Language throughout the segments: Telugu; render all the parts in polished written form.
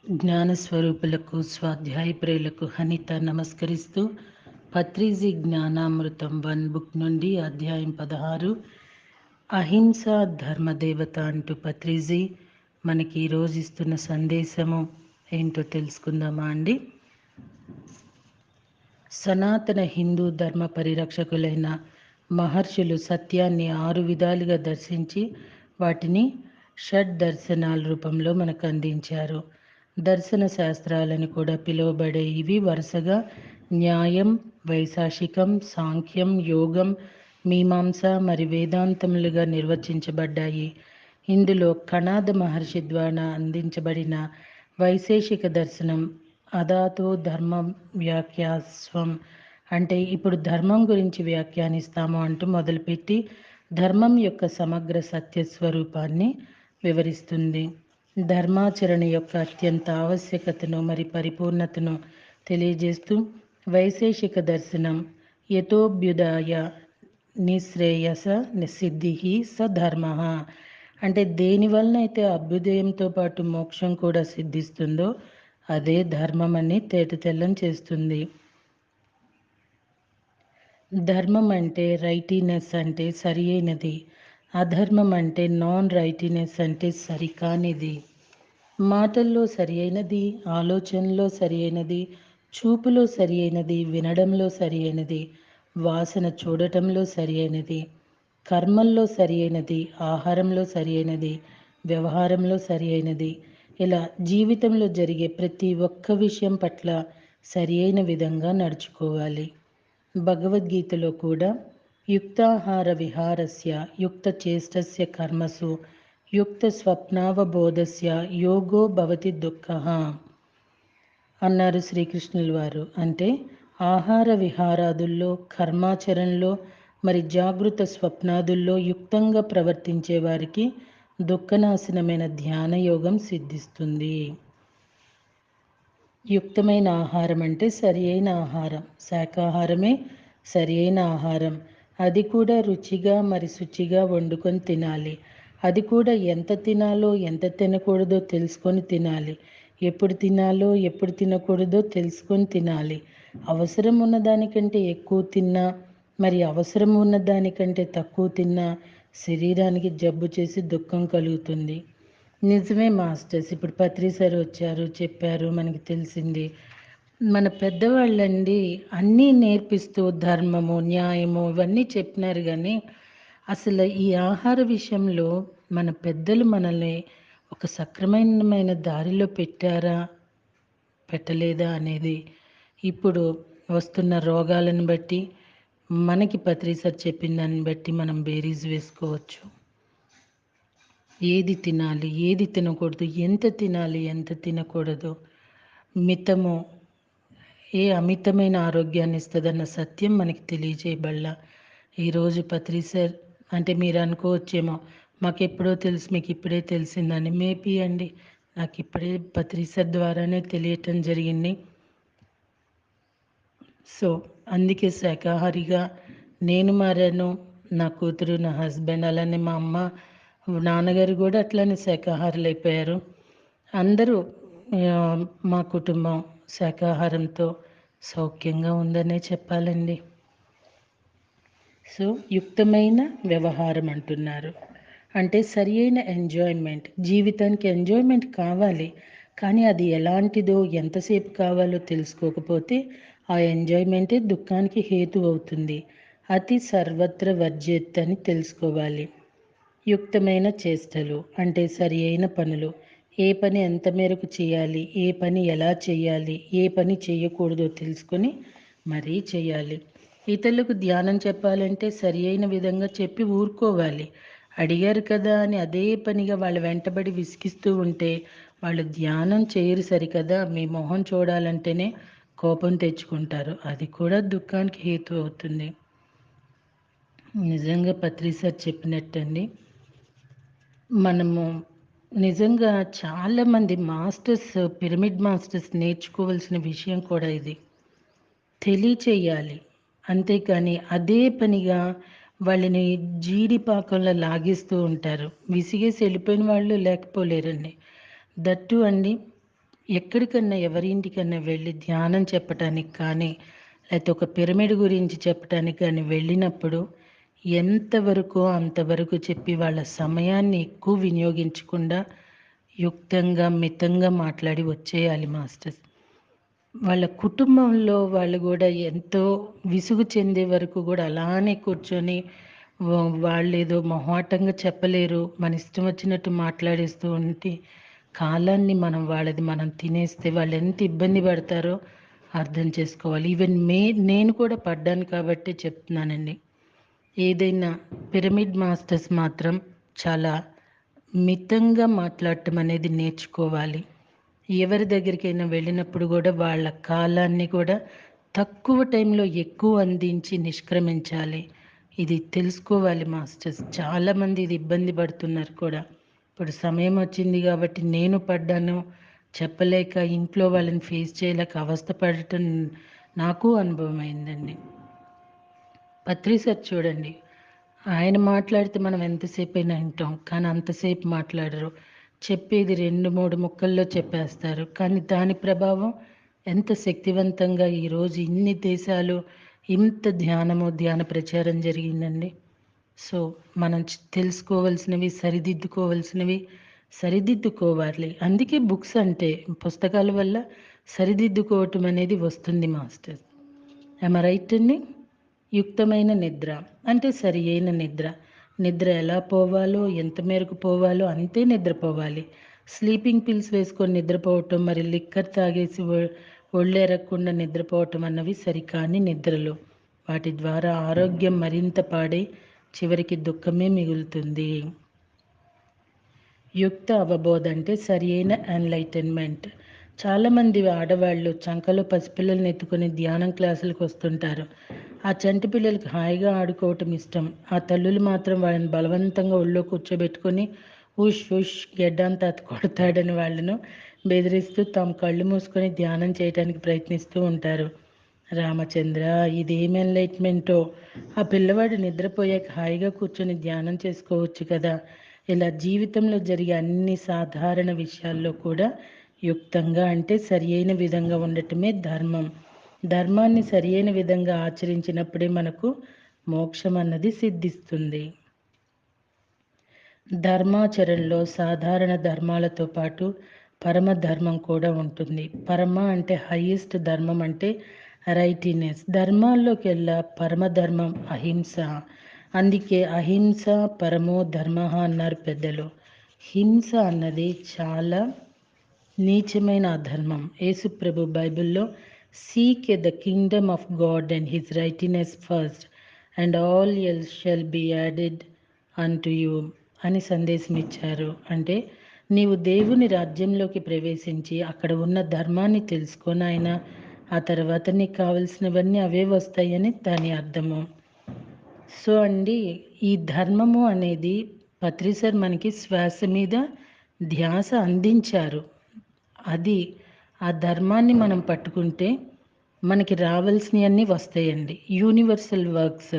జ్ఞానస్వరూపులకు స్వాధ్యాయ ప్రియులకు హనిత నమస్కరిస్తూ పత్రిజీ జ్ఞానామృతం 1 బుక్ నుండి అధ్యాయం 16 అహింస ధర్మదేవత అంటూ పత్రిజీ మనకి ఈరోజు ఇస్తున్న సందేశము ఏంటో తెలుసుకుందామా అండి. సనాతన హిందూ ధర్మ పరిరక్షకులైన మహర్షులు సత్యాన్ని 6 విధాలుగా దర్శించి వాటిని షడ్ దర్శనాల రూపంలో మనకు అందించారు. దర్శన శాస్త్రాలని కూడా పిలువబడే ఇవి వరుసగా న్యాయం, వైశాఖికం, సాంఖ్యం, యోగం, మీమాంస మరి వేదాంతములుగా నిర్వచించబడ్డాయి. ఇందులో కణాద మహర్షి ద్వారా అందించబడిన వైశేషిక దర్శనం అదాతో ధర్మం వ్యాఖ్యాస్వం అంటే ఇప్పుడు ధర్మం గురించి వ్యాఖ్యానిస్తాము అంటూ మొదలుపెట్టి ధర్మం యొక్క సమగ్ర సత్యస్వరూపాన్ని వివరిస్తుంది. ధర్మాచరణ యొక్క అత్యంత ఆవశ్యకతను మరి పరిపూర్ణతను తెలియజేస్తూ వైశేషిక దర్శనం యతోభ్యుదయ నిశ్రేయస సిద్ధి స ధర్మ అంటే దేనివలన అయితే అభ్యుదయంతో పాటు మోక్షం కూడా సిద్ధిస్తుందో అదే ధర్మం అని తేటతెల్లం చేస్తుంది. ధర్మం అంటే రైటీనెస్ అంటే సరి అయినది, అధర్మం అంటే నాన్ రైటీనెస్ అంటే సరికానిది. మాటల్లో సరి అయినది, ఆలోచనలో సరి అయినది, చూపులో సరి అయినది, వినడంలో సరి అయినది, వాసన చూడటంలో సరి అయినది, కర్మల్లో సరి అయినది, ఆహారంలో సరి అయినది, వ్యవహారంలో సరి అయినది, ఇలా జీవితంలో జరిగే ప్రతి ఒక్క విషయం పట్ల సరి అయిన విధంగా నడుచుకోవాలి. భగవద్గీతలో కూడా యుక్తాహార విహారస్య యుక్త చేష్టస్య కర్మసు యుక్త స్వప్నావబోధస్య యోగో భవతి దుఃఖః అన్నారు శ్రీకృష్ణుల వారు. అంటే ఆహార విహారాదుల్లో, కర్మాచరణలో మరి జాగృత స్వప్నాదుల్లో యుక్తంగా ప్రవర్తించే వారికి దుఃఖనాశనమైన ధ్యాన యోగం సిద్ధిస్తుంది. యుక్తమైన ఆహారం అంటే సరి అయిన ఆహారం, శాకాహారమే సరి అయిన ఆహారం. అది కూడా రుచిగా మరి శుచిగా వండుకొని తినాలి. అది కూడా ఎంత తినాలో ఎంత తినకూడదో తెలుసుకొని తినాలి. ఎప్పుడు తినాలో ఎప్పుడు తినకూడదో తెలుసుకొని తినాలి. అవసరం ఉన్నదానికంటే ఎక్కువ తిన్నా మరి అవసరం ఉన్నదానికంటే తక్కువ తిన్నా శరీరానికి జబ్బు చేసి దుఃఖం కలుగుతుంది. నిజమే మాస్టర్స్, ఇప్పుడు పత్రి సార్ వచ్చారు చెప్పారు, మనకి తెలిసింది. మన పెద్దవాళ్ళండి అన్నీ నేర్పిస్తూ ధర్మము, న్యాయము ఇవన్నీ చెప్పినారు. కానీ అసలు ఈ ఆహార విషయంలో మన పెద్దలు మనల్ని ఒక సక్రమమైన దారిలో పెట్టారా పెట్టలేదా అనేది ఇప్పుడు వస్తున్న రోగాలను బట్టి మనకి పత్రి సార్ చెప్పిన దాన్ని బట్టి మనం బేరీజ్ వేసుకోవచ్చు. ఏది తినాలి, ఏది తినకూడదు, ఎంత తినాలి, ఎంత తినకూడదు, మితము ఏ అమితమైన ఆరోగ్యాన్ని ఇస్తుందన్న సత్యం మనకి తెలియజేయబడలా. ఈరోజు పత్రి సార్ అంటే మీరు అనుకోవచ్చేమో మాకు ఎప్పుడో తెలుసు మీకు ఇప్పుడే తెలిసిందని. మేబీ అండి, నాకు ఇప్పుడే పత్రి సార్ ద్వారానే తెలియటం జరిగింది. సో అందుకే శాకాహారిగా నేను మారాను, నా కూతురు, నా హస్బెండ్, అలానే మా అమ్మ నాన్నగారు కూడా అట్లానే శాకాహారులు అయిపోయారు. అందరూ మా కుటుంబం శాకాహారంతో సౌఖ్యంగా ఉందనే చెప్పాలండి. సో యుక్తమైన వ్యవహారం అంటున్నారు అంటే సరి అయిన ఎంజాయ్మెంట్. జీవితానికి ఎంజాయ్మెంట్ కావాలి, కానీ అది ఎలాంటిదో ఎంతసేపు కావాలో తెలుసుకోకపోతే ఆ ఎంజాయ్మెంటే దుఃఖానికి హేతు అవుతుంది. అతి సర్వత్ర వర్జేత్ అని తెలుసుకోవాలి. యుక్తమైన చేష్టలు అంటే సరి అయిన పనులు. ఏ పని ఎంత మేరకు చేయాలి, ఏ పని ఎలా చేయాలి, ఏ పని చేయకూడదో తెలుసుకొని మరీ చేయాలి. ఇతరులకు ధ్యానం చెప్పాలంటే సరి అయిన విధంగా చెప్పి ఊరుకోవాలి. అడిగారు కదా అని అదే పనిగా వాళ్ళు వెంటబడి విసిగిస్తూ ఉంటే వాళ్ళు ధ్యానం చేయరు సరికదా. మీ మొహం చూడాలంటేనే కోపం తెచ్చుకుంటారు, అది కూడా దుఃఖానికి హేతు అవుతుంది. నిజంగా పత్రి సార్ చెప్పినట్టండి, మనము నిజంగా చాలామంది మాస్టర్స్, పిరమిడ్ మాస్టర్స్ నేర్చుకోవాల్సిన విషయం కూడా ఇది. తెలియచేయాలి, అంతేకాని అదే పనిగా వాళ్ళని జీడిపాకంలో లాగేస్తూ ఉంటారు. విసిగేసి వెళ్ళిపోయిన వాళ్ళు లేకపోలేరండి. దట్టు అండి, ఎక్కడికన్నా ఎవరింటికన్నా వెళ్ళి ధ్యానం చెప్పటానికి కానీ, లేకపోతే ఒక పిరమిడ్ గురించి చెప్పటానికి కానీ వెళ్ళినప్పుడు ఎంతవరకో అంతవరకు చెప్పి వాళ్ళ సమయాన్ని ఎక్కువ వినియోగించకుండా యుక్తంగా, మితంగా మాట్లాడి వచ్చేయాలి మాస్టర్స్. వాళ్ళ కుటుంబంలో వాళ్ళు కూడా ఎంతో విసుగు చెందే వరకు కూడా అలానే కూర్చొని వాళ్ళేదో మొహాటంగా చెప్పలేరు. మన ఇష్టం వచ్చినట్టు మాట్లాడేస్తూ ఉంటే కాలాన్ని వాళ్ళది మనం తినేస్తే వాళ్ళు ఎంత ఇబ్బంది పడతారో అర్థం చేసుకోవాలి. ఈవెన్ నేను కూడా పడ్డాను కాబట్టి చెప్తున్నానండి. ఏదైనా పిరమిడ్ మాస్టర్స్ మాత్రం చాలా మితంగా మాట్లాడటం అనేది నేర్చుకోవాలి. ఎవరి దగ్గరికైనా వెళ్ళినప్పుడు కూడా వాళ్ళ కాలాన్ని కూడా తక్కువ టైంలో ఎక్కువ అందించి నిష్క్రమించాలి. ఇది తెలుసుకోవాలి మాస్టర్స్. చాలామంది ఇది ఇబ్బంది పడుతున్నారు కూడా. ఇప్పుడు సమయం వచ్చింది కాబట్టి నేను పడ్డాను, చెప్పలేక ఇంట్లో వాళ్ళని ఫేస్ చేయలేక అవస్థ పడటం నాకు అనుభవం అయిందండి. పత్రి సార్ చూడండి, ఆయన మాట్లాడితే మనం ఎంతసేపు అయినా వింటాం, కానీ అంతసేపు మాట్లాడరు. చెప్పేది 2-3 ముక్కల్లో చెప్పేస్తారు, కానీ దాని ప్రభావం ఎంత శక్తివంతంగా ఈరోజు ఇన్ని దేశాలు ఇంత ధ్యాన ప్రచారం జరిగిందండి. సో మనం తెలుసుకోవాల్సినవి, సరిదిద్దుకోవాల్సినవి సరిదిద్దుకోవాలి. అందుకే బుక్స్ అంటే పుస్తకాల వల్ల సరిదిద్దుకోవటం అనేది వస్తుంది మాస్టర్. రైట్ అండి. యుక్తమైన నిద్ర అంటే సరి అయిన నిద్ర. నిద్ర ఎలా పోవాలో, ఎంత మేరకు పోవాలో అంతే నిద్రపోవాలి. స్లీపింగ్ పిల్స్ వేసుకొని నిద్రపోవటం, మరి లిక్కర్ తాగేసి ఒళ్ళెరగకుండా నిద్రపోవటం అన్నవి సరికాని నిద్రలు. వాటి ద్వారా ఆరోగ్యం మరింత పాడై చివరికి దుఃఖమే మిగులుతుంది. యుక్త అవబోధ అంటే సరి అయిన ఎన్లైటన్మెంట్. చాలామంది ఆడవాళ్ళు చంకలో పసిపిల్లల్ని ఎత్తుకొని ధ్యానం క్లాసులకు వస్తుంటారు. ఆ చంటి పిల్లలకి హాయిగా ఆడుకోవటం ఇష్టం. ఆ తల్లులు మాత్రం వాళ్ళని బలవంతంగా ఒళ్ళో కూర్చోబెట్టుకొని ఉష్ ఉష్ గెడ్డంతా కొడతాడని వాళ్ళను బెదిరిస్తూ తాము కళ్ళు మూసుకొని ధ్యానం చేయడానికి ప్రయత్నిస్తూ ఉంటారు. రామచంద్ర, ఇదేం ఎన్లైట్మెంటో! ఆ పిల్లవాడు నిద్రపోయాక హాయిగా కూర్చొని ధ్యానం చేసుకోవచ్చు కదా. ఇలా జీవితంలో జరిగే అన్ని సాధారణ విషయాల్లో కూడా యుక్తంగా అంటే సరి అయిన విధంగా ఉండటమే ధర్మం. ధర్మాన్ని సరి అయిన విధంగా ఆచరించినప్పుడే మనకు మోక్షం అన్నది సిద్ధిస్తుంది. ధర్మాచరణలో సాధారణ ధర్మాలతో పాటు పరమ ధర్మం కూడా ఉంటుంది. పరమ అంటే హైయెస్ట్, ధర్మం అంటే రైటినెస్. ధర్మాల్లోకెల్లా పరమధర్మం అహింస. అందుకే అహింస పరమో ధర్మ అన్నారు పెద్దలు. హింస అన్నది చాలా నీచమైన అధర్మం. యేసుప్రభు బైబిల్లో seek the kingdom of God and his righteousness first and all else shall be added unto you అని సందేశం ఇచ్చారు. అంటే నీవు దేవుని రాజ్యంలోకి ప్రవేశించి అక్కడ ఉన్న ధర్మాన్ని తెలుసుకొని ఆయన ఆ తర్వాత నీకు కావలసినవన్నీ అవే వస్తాయని దాని అర్థము. సో అండి, ఈ ధర్మము అనేది పత్రి సార్ మనకి శ్వాస మీద ధ్యాస అందించారు. అది ఆ ధర్మాన్ని మనం పట్టుకుంటే మనకి రావాల్సినవన్నీ వస్తాయండి. యూనివర్సల్ వర్క్స్,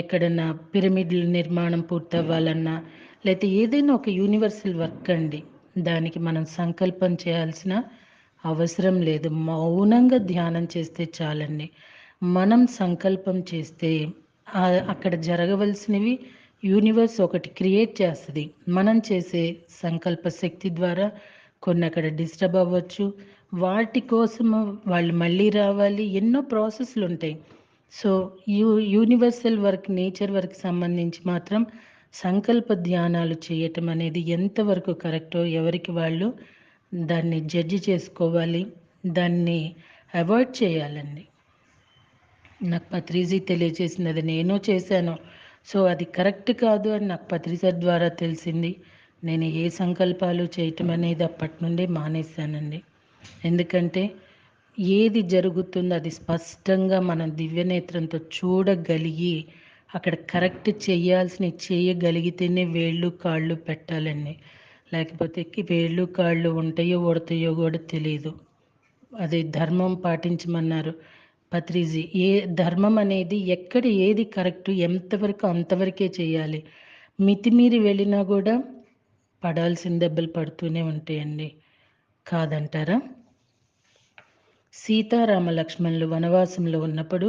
ఎక్కడన్నా పిరమిడ్ల నిర్మాణం పూర్తవ్వాలన్నా, లేకపోతే ఏదైనా ఒక యూనివర్సల్ వర్క్ అండి. దానికి మనం సంకల్పం చేయాల్సిన అవసరం లేదు. మౌనంగా ధ్యానం చేస్తే చాలండి. మనం సంకల్పం చేస్తే అక్కడ జరగవలసినవి యూనివర్స్ ఒకటి క్రియేట్ చేస్తుంది. మనం చేసే సంకల్ప శక్తి ద్వారా కొన్ని అక్కడ డిస్టర్బ్ అవ్వచ్చు. వాటి కోసము వాళ్ళు మళ్ళీ రావాలి. ఎన్నో ప్రాసెస్లు ఉంటాయి. So universal work, nature work సంబంధించి మాత్రం సంకల్ప ధ్యానాలు చేయటం అనేది ఎంతవరకు కరెక్టో ఎవరికి వాళ్ళు దాన్ని జడ్జి చేసుకోవాలి, దాన్ని అవాయిడ్ చేయాలండి. నాకు పత్రిజీ తెలియజేసినది నేను చేశాను. సో అది కరెక్ట్ కాదు అని నాకు పత్రిజ ద్వారా తెలిసింది. నేను ఏ సంకల్పాలు చేయటం అనేది అప్పటి నుండి మానేశానండి. ఎందుకంటే ఏది జరుగుతుందో అది స్పష్టంగా మనం దివ్యనేత్రంతో చూడగలిగి అక్కడ కరెక్ట్ చేయగలిగితేనే వేళ్ళు కాళ్ళు పెట్టాలండి. లేకపోతే వేళ్ళు కాళ్ళు ఉంటాయో ఓడతాయో కూడా తెలియదు. అది ధర్మం పాటించమన్నారు పత్రిజీ. ఏ ధర్మం అనేది ఎక్కడ ఏది కరెక్ట్ ఎంతవరకు అంతవరకే చేయాలి. మితిమీరి వెళ్ళినా కూడా పడాల్సిన దెబ్బలు పడుతూనే ఉంటాయండి. కాదంటారా? సీతారామ లక్ష్మణులు వనవాసంలో ఉన్నప్పుడు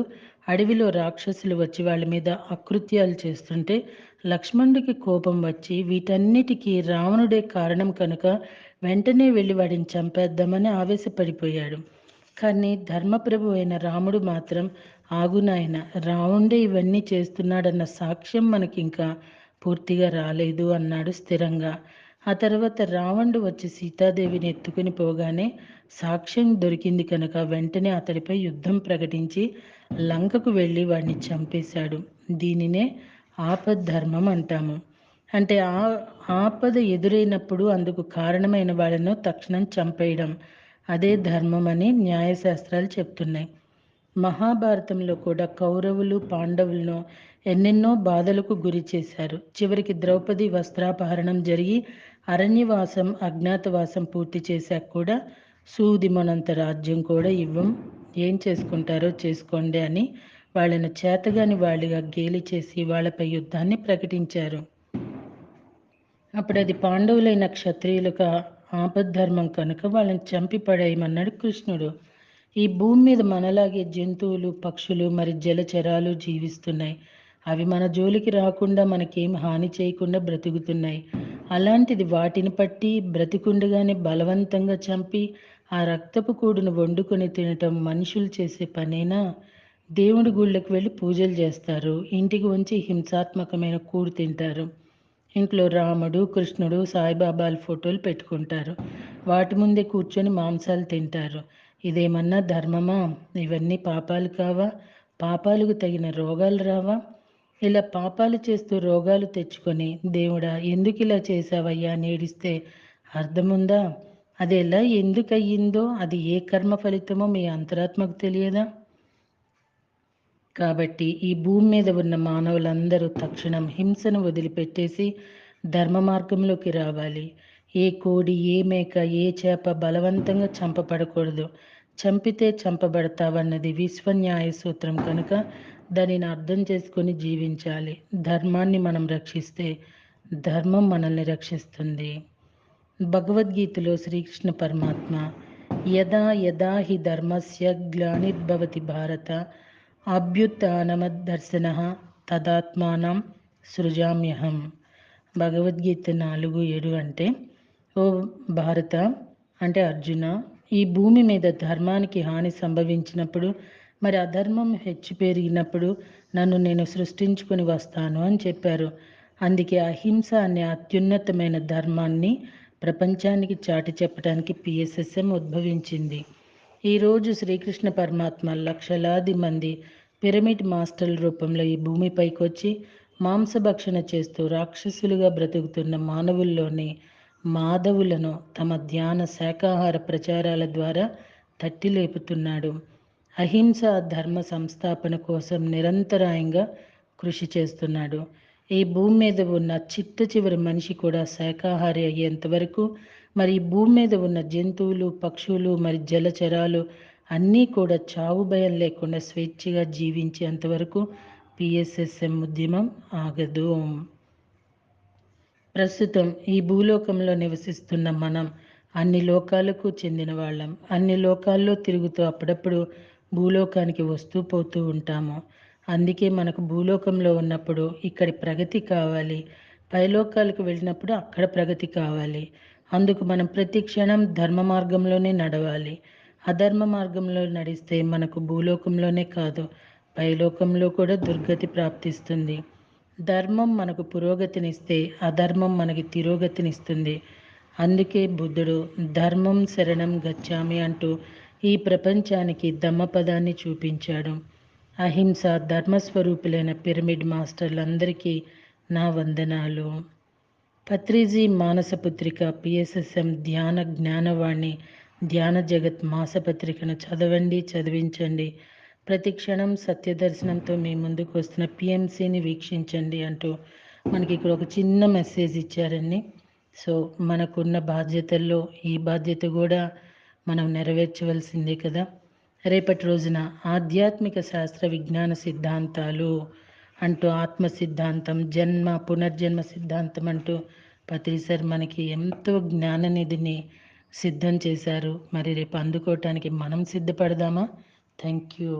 అడవిలో రాక్షసులు వచ్చి వాళ్ళ మీద అకృత్యాలు చేస్తుంటే లక్ష్మణుడికి కోపం వచ్చి వీటన్నిటికీ రావణుడే కారణం కనుక వెంటనే వెళ్ళి వాడిని చంపేద్దామని ఆవేశపడిపోయాడు. కానీ ధర్మప్రభు అయిన రాముడు మాత్రం ఆగునాయన, రావణుడే ఇవన్నీ చేస్తున్నాడన్న సాక్ష్యం మనకి ఇంకా పూర్తిగా రాలేదు అన్నాడు స్థిరంగా. ఆ తర్వాత రావణుడు వచ్చి సీతాదేవిని ఎత్తుకుని పోగానే సాక్ష్యం దొరికింది కనుక వెంటనే అతడిపై యుద్ధం ప్రకటించి లంకకు వెళ్ళి వాడిని చంపేశాడు. దీనినే ఆపద్ధర్మం అంటాము. అంటే ఆపద ఎదురైనప్పుడు అందుకు కారణమైన వాళ్ళను తక్షణం చంపేయడం, అదే ధర్మం అని న్యాయశాస్త్రాలు చెప్తున్నాయి. మహాభారతంలో కూడా కౌరవులు పాండవులను ఎన్నెన్నో బాధలకు గురి చేశారు. చివరికి ద్రౌపది వస్త్రాపహరణం జరిగి అరణ్యవాసం అజ్ఞాతవాసం పూర్తి చేశాక కూడా సూది మనంత రాజ్యం కూడా ఇవ్వం, ఏం చేసుకుంటారో చేసుకోండి అని వాళ్ళను చేతగాని వాళ్ళుగా గేలి చేసి వాళ్ళపై యుద్ధాన్ని ప్రకటించారు. అప్పుడు అది పాండవులైన క్షత్రియులకు ఆపద్ధర్మం కనుక వాళ్ళని చంపి పడేయమన్నాడు కృష్ణుడు. ఈ భూమి మీద మనలాగే జంతువులు పక్షులు మరి జలచరాలు జీవిస్తున్నాయి. అవి మన జోలికి రాకుండా మనకేం హాని చేయకుండా బ్రతుకుతున్నాయి. అలాంటిది వాటిని పట్టి బ్రతికుండగానే బలవంతంగా చంపి ఆ రక్తపు కూడును వండుకొని తినటం మనుషులు చేసే పనేనా? దేవుడి గుళ్ళకి వెళ్ళి పూజలు చేస్తారు, ఇంటికి వచ్చి హింసాత్మకమైన కూడు తింటారు. ఇంట్లో రాముడు కృష్ణుడు సాయిబాబాల ఫోటోలు పెట్టుకుంటారు, వాటి ముందే కూర్చొని మాంసాలు తింటారు. ఇదేమన్నా ధర్మమా? ఇవన్నీ పాపాలు కావా? పాపాలకు తగిన రోగాలు రావా? ఇలా పాపాలు చేస్తూ రోగాలు తెచ్చుకొని దేవుడా ఎందుకు ఇలా చేశావయ్యా అని ఏడిస్తే అర్థముందా? అది ఎలా ఎందుకు అయ్యిందో, అది ఏ కర్మ ఫలితమో మీ అంతరాత్మకు తెలియదా? కాబట్టి ఈ భూమి మీద ఉన్న మానవులందరూ తక్షణం హింసను వదిలిపెట్టేసి ధర్మ మార్గంలోకి రావాలి. ఏ కోడి ఏ మేక ఏ చేప బలవంతంగా చంపబడకూడదు. చంపితే చంపబడతావన్నది విశ్వన్యాయ సూత్రం కనుక దానిని అర్థం చేసుకొని జీవించాలి. ధర్మాన్ని మనం రక్షిస్తే ధర్మం మనల్ని రక్షిస్తుంది. భగవద్గీతలో శ్రీకృష్ణ పరమాత్మ యదా యదా హి ధర్మస్య గ్లానిర్భవతి భారత అభ్యుత్నమద్దర్శన తదాత్మానం సృజామ్యహం. భగవద్గీత 4:7 అంటే, ఓ భారత అంటే అర్జున, ఈ భూమి మీద ధర్మానికి హాని సంభవించినప్పుడు మరి అధర్మం హెచ్చు పెరిగినప్పుడు నన్ను నేను సృష్టించుకొని వస్తాను అని చెప్పారు. అందుకే అహింస అనే అత్యున్నతమైన ధర్మాన్ని ప్రపంచానికి చాటి చెప్పడానికి పిఎస్ఎస్ఎం ఉద్భవించింది. ఈరోజు శ్రీకృష్ణ పరమాత్మ లక్షలాది మంది పిరమిడ్ మాస్టర్ల రూపంలో ఈ భూమిపైకి వచ్చి మాంసభక్షణ చేస్తూ రాక్షసులుగా బ్రతుకుతున్న మానవుల్లోని మాధవులను తమ ధ్యాన శాకాహార ప్రచారాల ద్వారా తట్టి లేపుతున్నాడు. అహింస ధర్మ సంస్థాపన కోసం నిరంతరాయంగా కృషి చేస్తున్నాడు. ఈ భూమి మీద ఉన్న చిట్ట చివరి మనిషి కూడా శాకాహారి అయ్యేంత వరకు, మరి ఈ భూమి మీద ఉన్న జంతువులు పక్షులు మరి జలచరాలు అన్నీ కూడా చావు భయం లేకుండా స్వేచ్ఛగా జీవించేంతవరకు పిఎస్ఎస్ఎం ఉద్యమం ఆగదు. ప్రస్తుతం ఈ భూలోకంలో నివసిస్తున్న మనం అన్ని లోకాలకు చెందిన వాళ్ళం. అన్ని లోకాల్లో తిరుగుతూ అప్పుడప్పుడు భూలోకానికి వస్తూ పోతూ ఉంటాము. అందుకే మనకు భూలోకంలో ఉన్నప్పుడు ఇక్కడి ప్రగతి కావాలి, పైలోకాలకు వెళ్ళినప్పుడు అక్కడ ప్రగతి కావాలి. అందుకు మనం ప్రతి క్షణం ధర్మ మార్గంలోనే నడవాలి. అధర్మ మార్గంలో నడిస్తే మనకు భూలోకంలోనే కాదు పైలోకంలో కూడా దుర్గతి ప్రాప్తిస్తుంది. ధర్మం మనకు పురోగతినిస్తే అధర్మం మనకి తిరోగతినిస్తుంది. అందుకే బుద్ధుడు ధర్మం శరణం గచ్చామి అంటూ ఈ ప్రపంచానికి ధమ్మపదాన్ని చూపించాడు. అహింస ధర్మస్వరూపులైన పిరమిడ్ మాస్టర్లందరికీ నా వందనాలు. పత్రిజీ మానసపుత్రిక పిఎస్ఎస్ఎం ధ్యాన జ్ఞానవాణి ధ్యాన జగత్ మాసపత్రికను చదవండి, చదివించండి. ప్రతి క్షణం సత్యదర్శనంతో మీ ముందుకు వస్తున్న పిఎంసిని వీక్షించండి అంటూ మనకి ఇక్కడ ఒక చిన్న మెసేజ్ ఇచ్చారండి. సో మనకున్న బాధ్యతల్లో ఈ బాధ్యత కూడా మనం నెరవేర్చవలసిందే కదా. రేపటి రోజున ఆధ్యాత్మిక శాస్త్ర విజ్ఞాన సిద్ధాంతాలు అంటూ ఆత్మ సిద్ధాంతం, జన్మ పునర్జన్మ సిద్ధాంతం అంటూ పత్రి సార్ మనకి ఎంతో జ్ఞాననిధిని సిద్ధం చేశారు. మరి రేపు అందుకోవటానికి మనం సిద్ధపడదామా? Thank you.